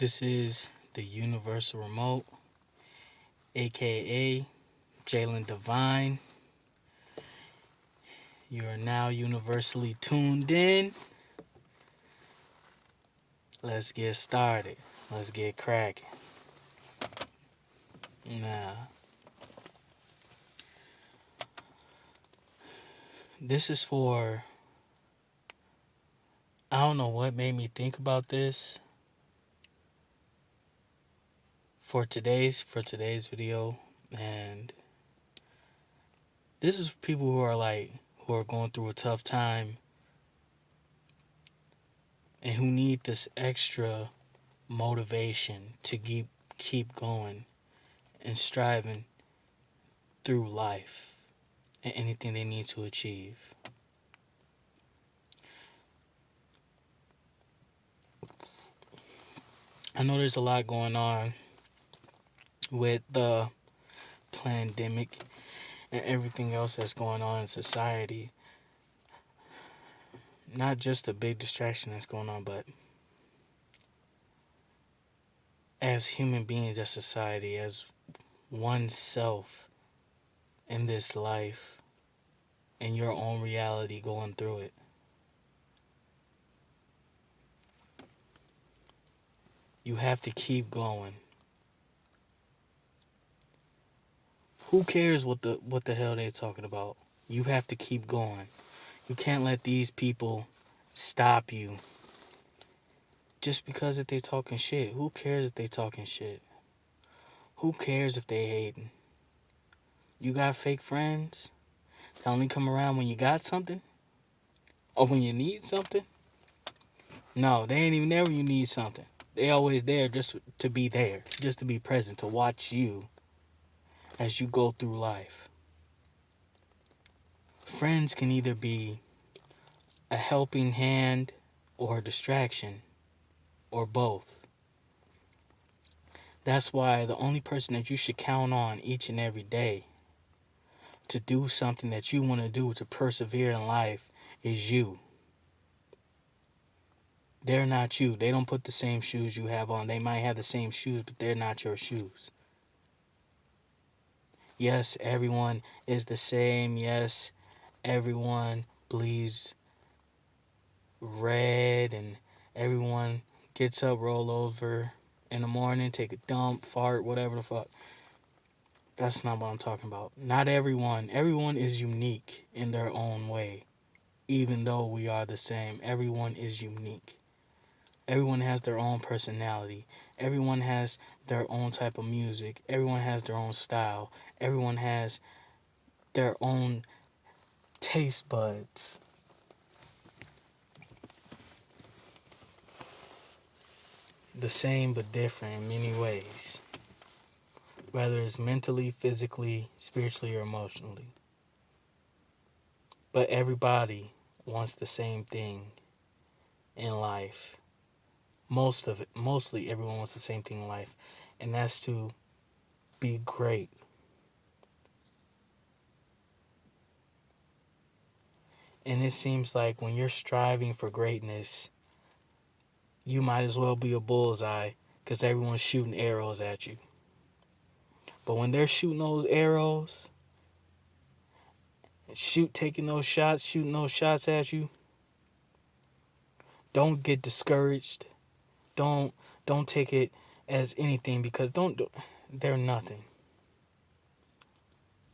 This is the Universal Remote, aka Jalen Divine. You are now universally tuned in. Let's get started. Let's get cracking. Now, this is for. I don't know what made me think about this for today's video, and this is for people who are going through a tough time and who need this extra motivation to keep going and striving through life and anything they need to achieve. I know there's a lot going on with the pandemic and everything else that's going on in society. Not just the big distraction that's going on, but as human beings, as society, as oneself in this life, in your own reality going through it. You have to keep going. Who cares what the hell they're talking about? You have to keep going. You can't let these people stop you just because if they talking shit. Who cares if they talking shit? Who cares if they hating? You got fake friends that only come around when you got something or when you need something? No, they ain't even there when you need something. They always there just to be there, just to be present, to watch you as you go through life. Friends can either be a helping hand or a distraction or both. That's why the only person that you should count on each and every day to do something that you want to do, to persevere in life, is you. They're not you. They don't put the same shoes you have on. They might have the same shoes, but they're not your shoes. Yes, everyone is the same. Yes, everyone bleeds red and everyone gets up, roll over in the morning, take a dump, fart, whatever the fuck. That's not what I'm talking about. Not everyone. Everyone is unique in their own way. Even though we are the same, everyone is unique. Everyone has their own personality. Everyone has their own type of music. Everyone has their own style. Everyone has their own taste buds. The same but different in many ways. Whether it's mentally, physically, spiritually, or emotionally. But everybody wants the same thing in life. Mostly everyone wants the same thing in life, and that's to be great. And it seems like when you're striving for greatness, you might as well be a bullseye because everyone's shooting arrows at you. But when they're shooting those arrows, shooting those shots at you, don't get discouraged. Don't take it as anything because they're nothing.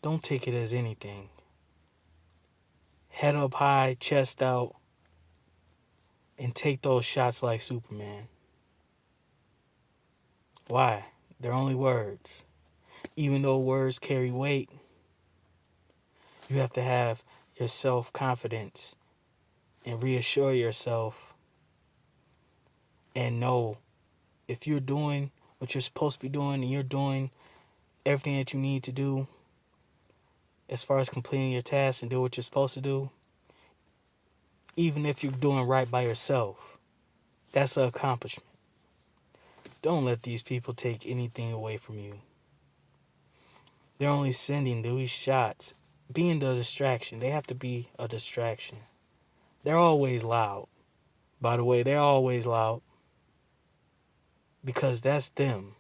Don't take it as anything. Head up high, chest out, and take those shots like Superman. Why? They're only words. Even though words carry weight, you have to have your self-confidence and reassure yourself and know if you're doing what you're supposed to be doing and you're doing everything that you need to do as far as completing your tasks and do what you're supposed to do, even if you're doing right by yourself, that's an accomplishment. Don't let these people take anything away from you. They're only sending these shots, being the distraction. They have to be a distraction. They're always loud. By the way, they're always loud. because that's them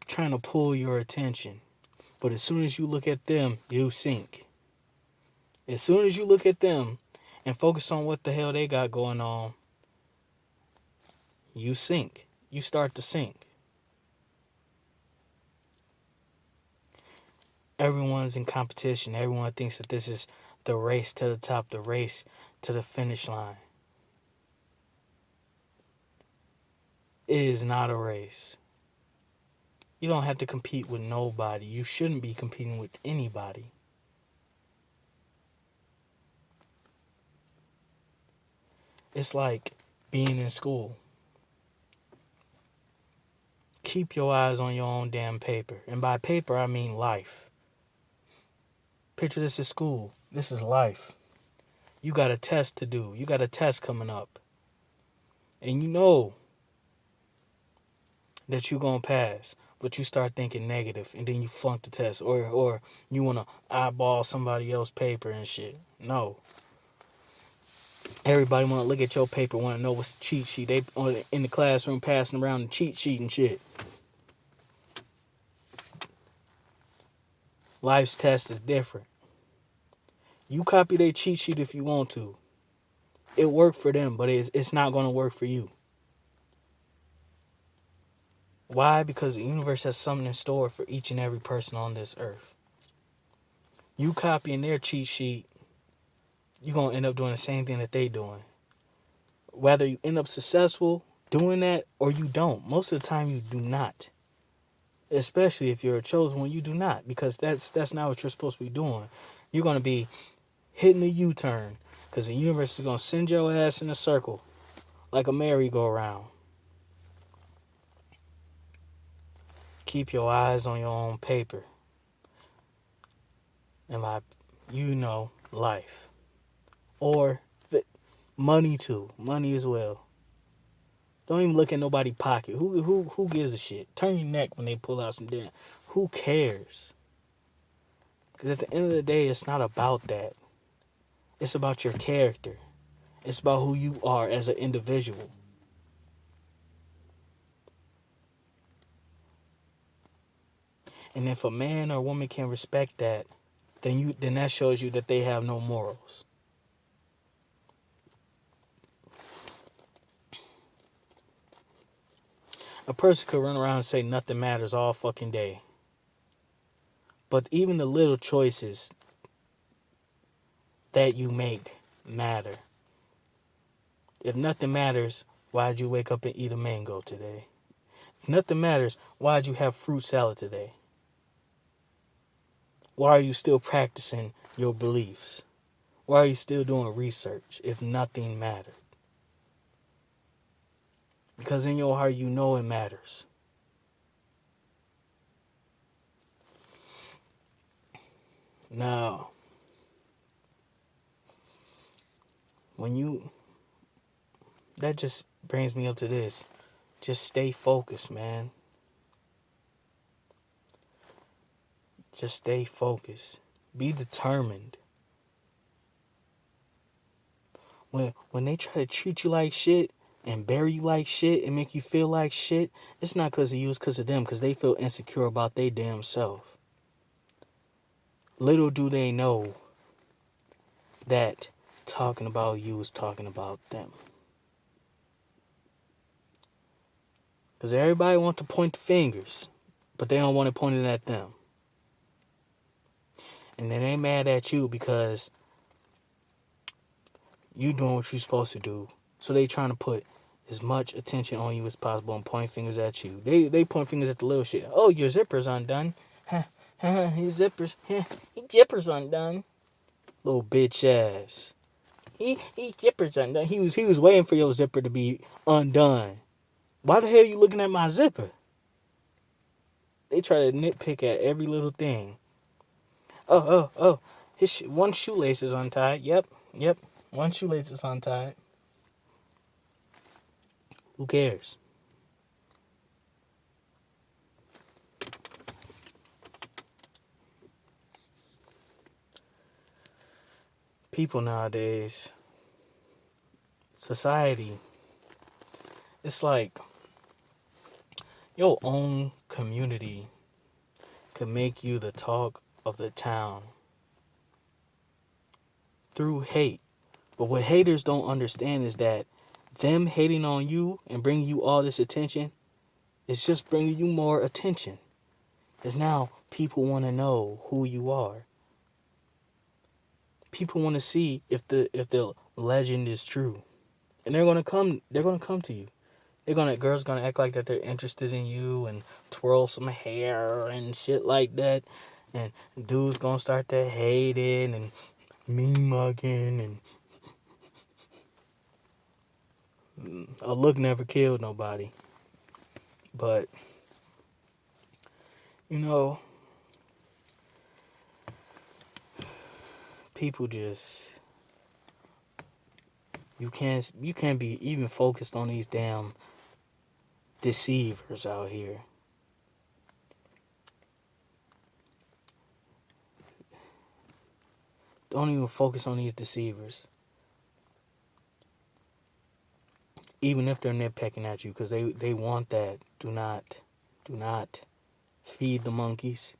trying to pull your attention. But as soon as you look at them, you sink. As soon as you look at them and focus on what the hell they got going on, you sink. You start to sink. Everyone's in competition. Everyone thinks that this is the race to the top, the race to the finish line. It is not a race. You don't have to compete with nobody. You shouldn't be competing with anybody. It's like being in school. Keep your eyes on your own damn paper. And by paper, I mean life. Picture this as school. This is life. You got a test to do. You got a test coming up. And you know that you're going to pass. But you start thinking negative and then you flunk the test. Or you want to eyeball somebody else's paper and shit. No. Everybody want to look at your paper, want to know what's the cheat sheet. They in the classroom passing around the cheat sheet and shit. Life's test is different. You copy their cheat sheet if you want to. It worked for them, but it's not going to work for you. Why? Because the universe has something in store for each and every person on this earth. You copying their cheat sheet, you're going to end up doing the same thing that they doing. Whether you end up successful doing that or you don't. Most of the time you do not. Especially if you're a chosen one, you do not. Because that's not what you're supposed to be doing. You're going to be hitting a U-turn. Because the universe is going to send your ass in a circle. Like a merry-go-round. Keep your eyes on your own paper. And life. Or money too. Money as well. Don't even look at nobody's pocket. Who gives a shit? Turn your neck when they pull out some damn. Who cares? Because at the end of the day, it's not about that. It's about your character. It's about who you are as an individual. And if a man or woman can respect that, then that shows you that they have no morals. A person could run around and say nothing matters all fucking day. But even the little choices that you make matter. If nothing matters, why'd you wake up and eat a mango today? If nothing matters, why'd you have fruit salad today? Why are you still practicing your beliefs? Why are you still doing research if nothing mattered? Because in your heart you know it matters. Now, that just brings me up to this. Just stay focused, man. Just stay focused. Be determined. When they try to treat you like shit and bury you like shit and make you feel like shit, it's not because of you, it's because of them, because they feel insecure about their damn self. Little do they know that talking about you is talking about them. Because everybody wants to point the fingers, but they don't want it pointed at them. And then they mad at you because you doing what you're supposed to do. So they trying to put as much attention on you as possible and point fingers at you. They point fingers at the little shit. Oh, your zipper's undone. His zipper's undone. Little bitch ass. His zipper's undone. He was waiting for your zipper to be undone. Why the hell are you looking at my zipper? They try to nitpick at every little thing. Oh. One shoelace is untied. Yep. One shoelace is untied. Who cares? People nowadays, society It's like your own community could make you the talk of the town through hate. But what haters don't understand is that them hating on you and bringing you all this attention is just bringing you more attention. Because now people want to know who you are. People want to see if the legend is true. And they're gonna come to you. Girls gonna act like that they're interested in you and twirl some hair and shit like that. And dudes gonna start to hating and mean mugging, and a look never killed nobody. But you know, people just you can't be even focused on these damn deceivers out here. Don't even focus on these deceivers. Even if they're nitpicking at you, because they want that. Do not feed the monkeys.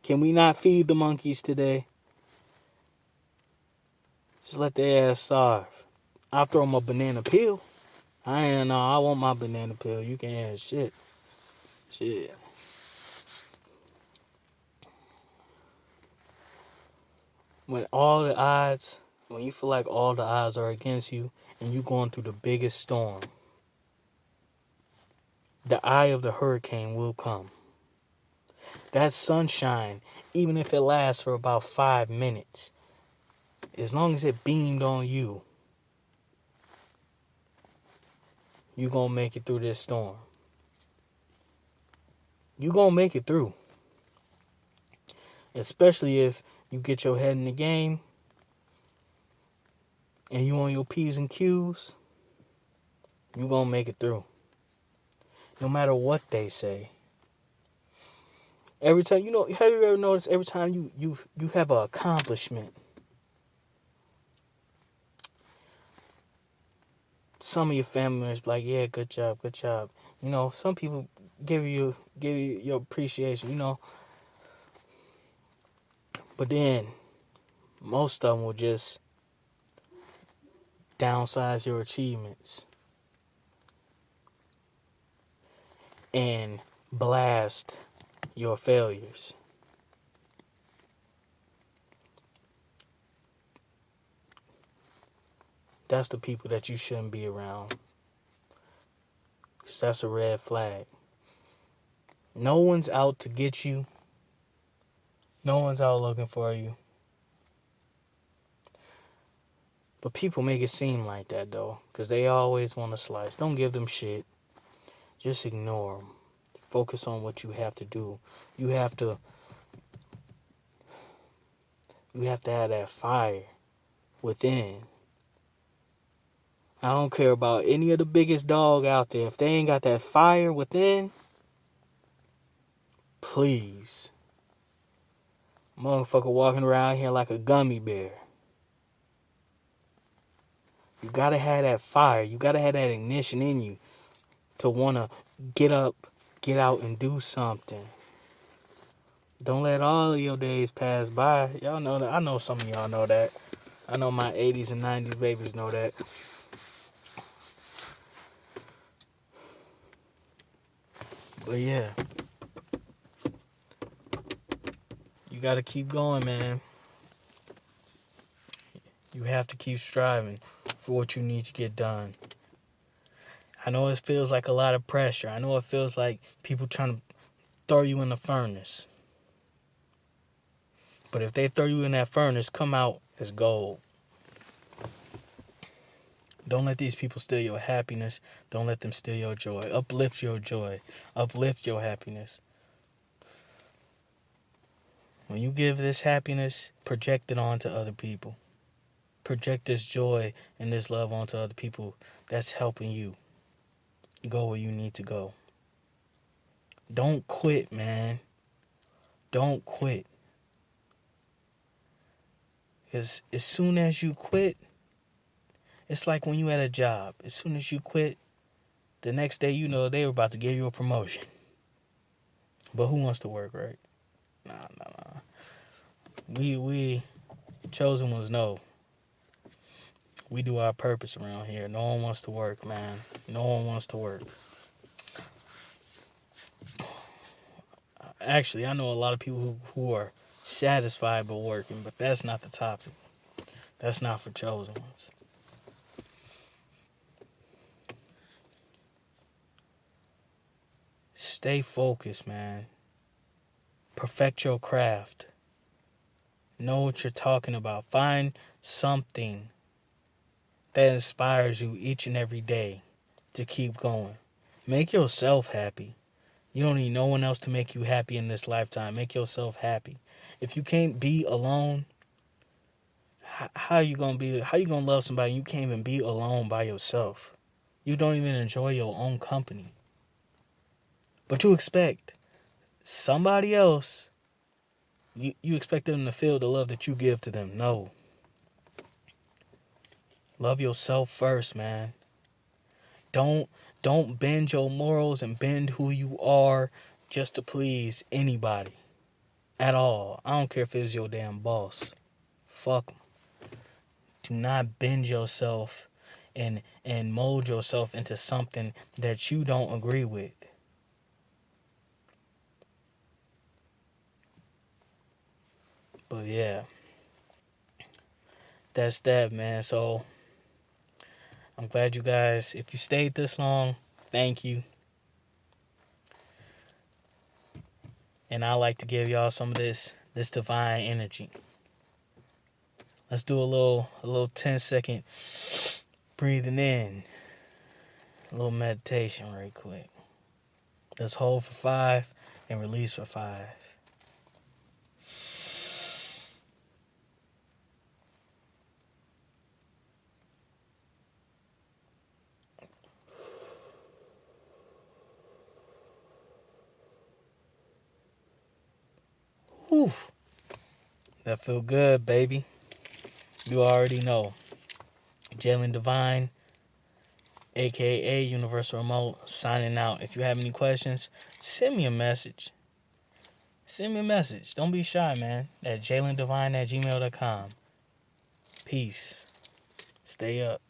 Can we not feed the monkeys today? Just let their ass starve. I'll throw them a banana peel. I want my banana peel. You can have shit. Shit. When you feel like all the odds are against you and you going through the biggest storm, the eye of the hurricane will come. That sunshine, even if it lasts for about 5 minutes, as long as it beamed on you, you gonna make it through this storm. You gonna make it through. Especially if you get your head in the game and you on your P's and Q's, you gonna make it through. No matter what they say. Every time, have you ever noticed every time you have an accomplishment, some of your family members be like, yeah, good job, good job. Some people give you your appreciation, but then most of them will just downsize your achievements and blast your failures. That's the people that you shouldn't be around. 'Cause that's a red flag. No one's out to get you. No one's out looking for you. But people make it seem like that, though, because they always want to slice. Don't give them shit. Just ignore them. Focus on what you have to do. You have to have that fire within. I don't care about any of the biggest dog out there. If they ain't got that fire within, please. Motherfucker walking around here like a gummy bear. You gotta have that fire. You gotta have that ignition in you to wanna get up, get out, and do something. Don't let all of your days pass by. Y'all know that. I know some of y'all know that. I know my 80s and 90s babies know that. But yeah. You gotta keep going, man. You have to keep striving for what you need to get done. I know it feels like a lot of pressure. I know it feels like people trying to throw you in the furnace. But if they throw you in that furnace, come out as gold. Don't let these people steal your happiness. Don't let them steal your joy. Uplift your joy. Uplift your happiness. When you give this happiness, project it onto other people. Project this joy and this love onto other people. That's helping you go where you need to go. Don't quit, man. Don't quit. Because as soon as you quit, it's like when you at a job. As soon as you quit, The next day, you know, they were about to give you a promotion. But who wants to work, right? Nah. We chosen ones know. We do our purpose around here. No one wants to work, man. No one wants to work. Actually, I know a lot of people who are satisfied but working, but that's not the topic. That's not for chosen ones. Stay focused, man. Perfect your craft. Know what you're talking about. Find something that inspires you each and every day to keep going. Make yourself happy. You don't need no one else to make you happy in this lifetime. Make yourself happy. If you can't be alone, how you gonna love somebody you can't even be alone by yourself? You don't even enjoy your own company. But you expect somebody else, you expect them to feel the love that you give to them. No. Love yourself first, man. Don't bend your morals and bend who you are just to please anybody at all. I don't care if it's your damn boss. Fuck 'em. Do not bend yourself and mold yourself into something that you don't agree with. But yeah, that's that, man. So I'm glad you guys, if you stayed this long, thank you. And I like to give y'all some of this divine energy. Let's do a little 10-second breathing in, a little meditation right quick. Let's hold for 5 and release for 5. Whew. That feel good, baby. You already know. Jalen Divine, aka Universal Remote, signing out. If you have any questions, send me a message. Send me a message. Don't be shy, man. At jalendivine@gmail.com. Peace. Stay up.